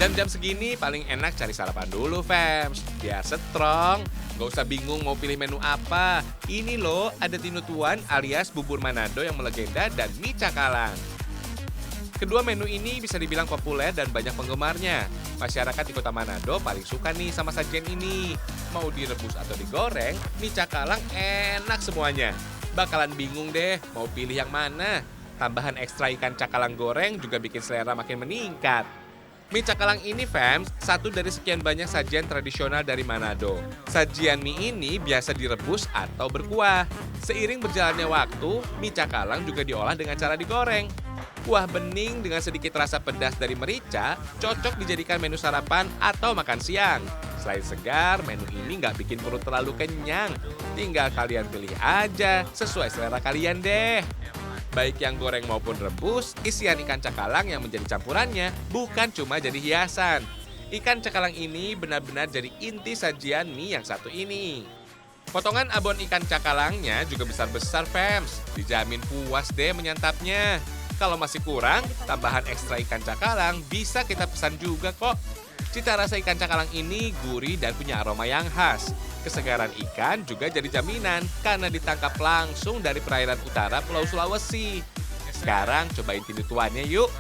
Jam-jam segini paling enak cari sarapan dulu, fams. Biar strong. Gak usah bingung mau pilih menu apa. Ini loh, ada tinutuan alias bubur Manado yang melegenda dan mie cakalang. Kedua menu ini bisa dibilang populer dan banyak penggemarnya. Masyarakat di kota Manado paling suka nih sama sajian ini. Mau direbus atau digoreng, mie cakalang enak semuanya. Bakalan bingung deh mau pilih yang mana. Tambahan ekstra ikan cakalang goreng juga bikin selera makin meningkat. Mie cakalang ini, fams, satu dari sekian banyak sajian tradisional dari Manado. Sajian mie ini biasa direbus atau berkuah. Seiring berjalannya waktu, mie cakalang juga diolah dengan cara digoreng. Kuah bening dengan sedikit rasa pedas dari merica cocok dijadikan menu sarapan atau makan siang. Selain segar, menu ini nggak bikin perut terlalu kenyang. Tinggal kalian pilih aja, sesuai selera kalian deh. Baik yang goreng maupun rebus, isian ikan cakalang yang menjadi campurannya bukan cuma jadi hiasan. Ikan cakalang ini benar-benar jadi inti sajian mie yang satu ini. Potongan abon ikan cakalangnya juga besar-besar, fams. Dijamin puas deh menyantapnya. Kalau masih kurang, tambahan ekstra ikan cakalang bisa kita pesan juga kok. Cita rasa ikan cakalang ini gurih dan punya aroma yang khas. Kesegaran ikan juga jadi jaminan karena ditangkap langsung dari perairan utara Pulau Sulawesi. Sekarang cobain tinutuannya yuk.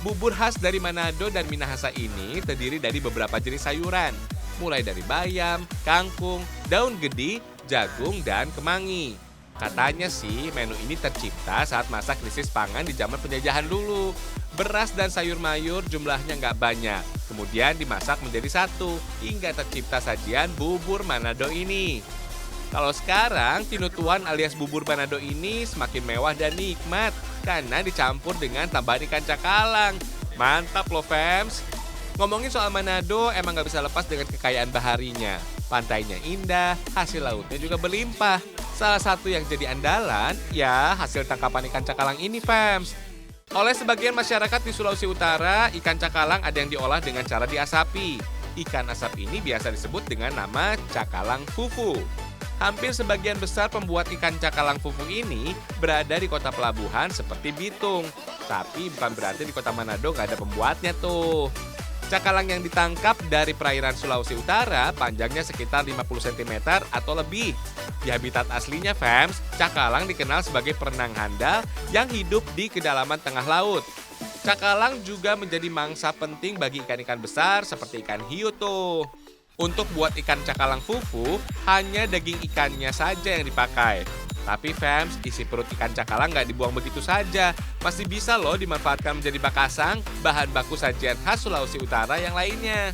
Bubur khas dari Manado dan Minahasa ini terdiri dari beberapa jenis sayuran. Mulai dari bayam, kangkung, daun gedi, jagung, dan kemangi. Katanya sih menu ini tercipta saat masa krisis pangan di zaman penjajahan dulu. Beras dan sayur mayur jumlahnya nggak banyak. Kemudian dimasak menjadi satu hingga tercipta sajian bubur Manado ini. Kalau sekarang, tinutuan alias bubur Manado ini semakin mewah dan nikmat karena dicampur dengan tambahan ikan cakalang. Mantap loh, fams! Ngomongin soal Manado, emang nggak bisa lepas dengan kekayaan baharinya. Pantainya indah, hasil lautnya juga berlimpah. Salah satu yang jadi andalan, ya hasil tangkapan ikan cakalang ini, fams. Oleh sebagian masyarakat di Sulawesi Utara, ikan cakalang ada yang diolah dengan cara diasapi. Ikan asap ini biasa disebut dengan nama cakalang fufu. Hampir sebagian besar pembuat ikan cakalang fufu ini berada di kota pelabuhan seperti Bitung. Tapi bukan berarti di kota Manado nggak ada pembuatnya tuh. Cakalang yang ditangkap dari perairan Sulawesi Utara panjangnya sekitar 50 cm atau lebih. Di habitat aslinya, fams, cakalang dikenal sebagai perenang handal yang hidup di kedalaman tengah laut. Cakalang juga menjadi mangsa penting bagi ikan-ikan besar seperti ikan hiu tuh. Untuk buat ikan cakalang fufu, hanya daging ikannya saja yang dipakai. Tapi fams, isi perut ikan cakalang nggak dibuang begitu saja. Masih bisa loh dimanfaatkan menjadi bakasang, bahan baku sajian khas Sulawesi Utara yang lainnya.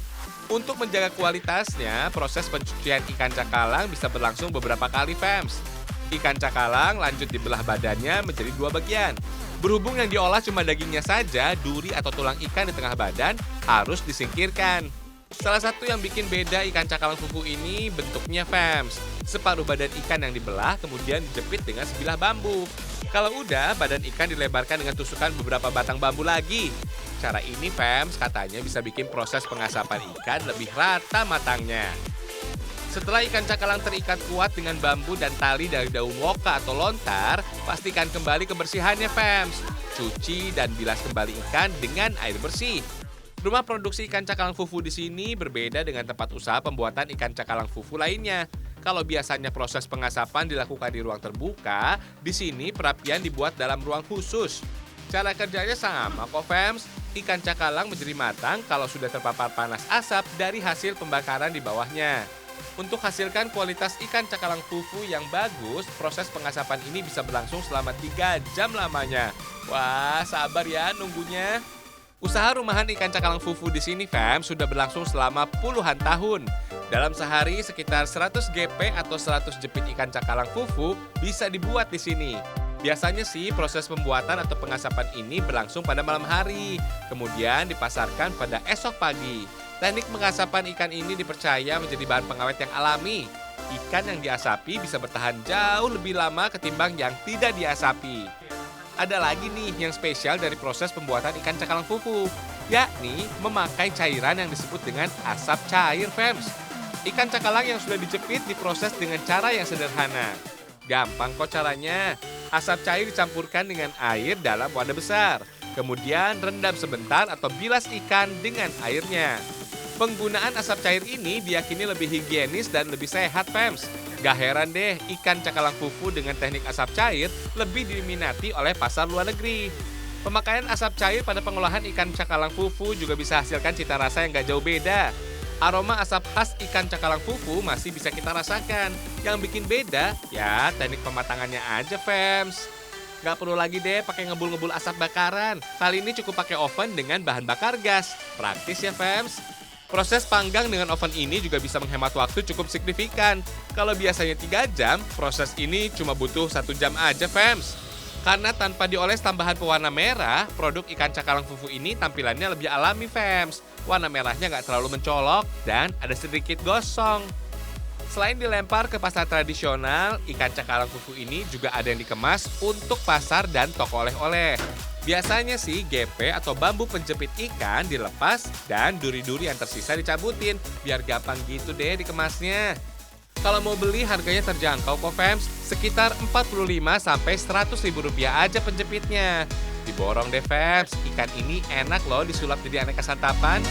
Untuk menjaga kualitasnya, proses pencucian ikan cakalang bisa berlangsung beberapa kali, fams. Ikan cakalang lanjut dibelah badannya menjadi dua bagian. Berhubung yang diolah cuma dagingnya saja, duri atau tulang ikan di tengah badan harus disingkirkan. Salah satu yang bikin beda ikan cakalang fufu ini bentuknya, fams. Separuh badan ikan yang dibelah kemudian dijepit dengan sebilah bambu. Kalau udah, badan ikan dilebarkan dengan tusukan beberapa batang bambu lagi. Cara ini, fams, katanya bisa bikin proses pengasapan ikan lebih rata matangnya. Setelah ikan cakalang terikat kuat dengan bambu dan tali dari daun woka atau lontar, pastikan kembali kebersihannya, fams. Cuci dan bilas kembali ikan dengan air bersih. Rumah produksi ikan cakalang fufu di sini berbeda dengan tempat usaha pembuatan ikan cakalang fufu lainnya. Kalau biasanya proses pengasapan dilakukan di ruang terbuka, di sini perapian dibuat dalam ruang khusus. Cara kerjanya sama kok, fams. Ikan cakalang menjadi matang kalau sudah terpapar panas asap dari hasil pembakaran di bawahnya. Untuk hasilkan kualitas ikan cakalang fufu yang bagus, proses pengasapan ini bisa berlangsung selama 3 jam lamanya. Wah, sabar ya nunggunya. Usaha rumahan ikan cakalang fufu di sini, fams, sudah berlangsung selama puluhan tahun. Dalam sehari sekitar 100 GP atau 100 jepit ikan cakalang fufu bisa dibuat di sini. Biasanya sih proses pembuatan atau pengasapan ini berlangsung pada malam hari, kemudian dipasarkan pada esok pagi. Teknik pengasapan ikan ini dipercaya menjadi bahan pengawet yang alami. Ikan yang diasapi bisa bertahan jauh lebih lama ketimbang yang tidak diasapi. Ada lagi nih yang spesial dari proses pembuatan ikan cakalang fufu, yakni memakai cairan yang disebut dengan asap cair, fams. Ikan cakalang yang sudah dijepit diproses dengan cara yang sederhana. Gampang kok caranya. Asap cair dicampurkan dengan air dalam wadah besar. Kemudian rendam sebentar atau bilas ikan dengan airnya. Penggunaan asap cair ini diyakini lebih higienis dan lebih sehat, Fems. Gak heran deh ikan cakalang fufu dengan teknik asap cair lebih diminati oleh pasar luar negeri. Pemakaian asap cair pada pengolahan ikan cakalang fufu juga bisa hasilkan cita rasa yang gak jauh beda. Aroma asap khas ikan cakalang fufu masih bisa kita rasakan. Yang bikin beda, ya teknik pematangannya aja, Fems. Gak perlu lagi deh pakai ngebul-ngebul asap bakaran. Kali ini cukup pakai oven dengan bahan bakar gas. Praktis ya, Fems. Proses panggang dengan oven ini juga bisa menghemat waktu cukup signifikan. Kalau biasanya 3 jam, proses ini cuma butuh 1 jam aja, Fems. Karena tanpa dioles tambahan pewarna merah, produk ikan cakalang fufu ini tampilannya lebih alami, Fems. Warna merahnya nggak terlalu mencolok dan ada sedikit gosong. Selain dilempar ke pasar tradisional, ikan cakalang fufu ini juga ada yang dikemas untuk pasar dan toko oleh-oleh. Biasanya sih GP atau bambu penjepit ikan dilepas dan duri-duri yang tersisa dicabutin biar gampang gitu deh dikemasnya. Kalau mau beli harganya terjangkau kok, Fems, sekitar 45 sampai 100 ribu rupiah aja penjepitnya. Diborong deh, Fems, ikan ini enak loh disulap jadi aneka santapan.